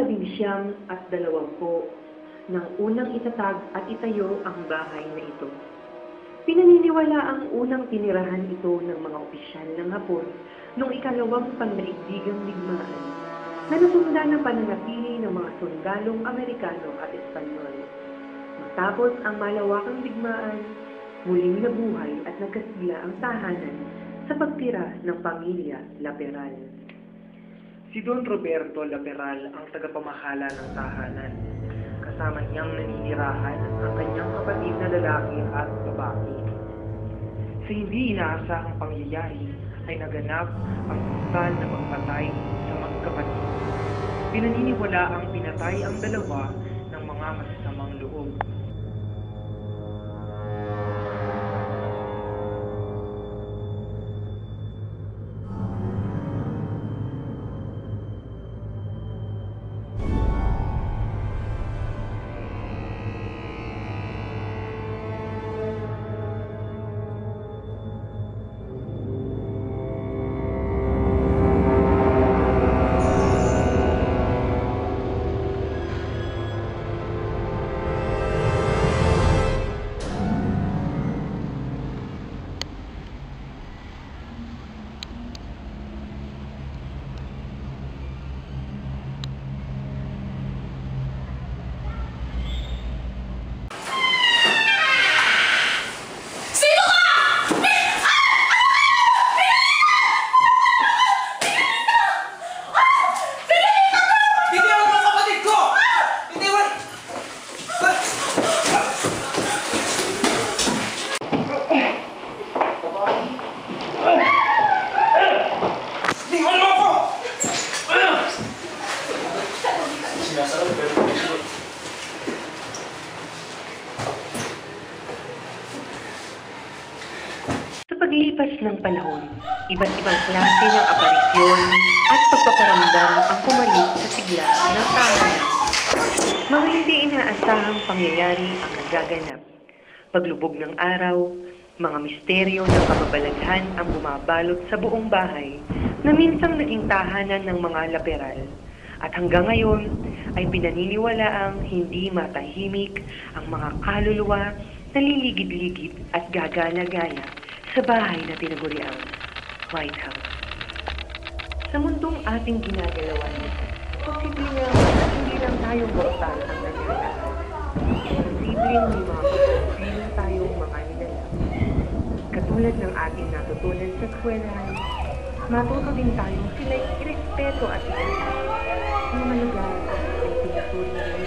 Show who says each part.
Speaker 1: 1920 nang unang itatag at itayo ang bahay na ito. Pinaniniwala ang unang tinirahan ito ng mga opisyal ng Hapon noong ikalawang pandaigdigang digmaan na nasunda ng pananatili ng mga sundalong Amerikano at Espanyol. Matapos ang malawakang digmaan, muling nabuhay at nagkasigla ang tahanan sa pagtira ng pamilya Laperal.
Speaker 2: Si Don Roberto Laperal ang tagapamahala ng tahanan. Kasama niyang naninirahan ang kanyang kapatid na lalaki at babae. Sa hindi inaasahang pangyayari ay naganap ang brutal na pagpatay sa magkapatid. Pinaniniwala ang pinatay ang dalawa ng mga masasamang loob.
Speaker 1: Sa paglipas ng panahon, iba't ibang klase ng aparisyon at pagpaparamdam ang pumalit sa sigla ng tahanan. Mga hindi inaasahang pangyayari ang nagaganap. Paglubog ng araw, mga misteryo ng kababalaghan ang bumabalot sa buong bahay na minsang naging tahanan ng mga Laperal. At hanggang ngayon ay pinaniniwalaang hindi matahimik ang mga kaluluwa na liligid-ligid at gagala-gala sa bahay na tinaguriang White House. Sa mundong ating ginagalawan, posibleng hindi lang tayo mortal ang nangyayari. Posibleng may mga pagkabilang tayong mga nilalang. Katulad ng ating natutunan sa eskwelahan, matuto din tayong sila'y irespeto at ilalim. Ang mga lugar ay pinasuri ng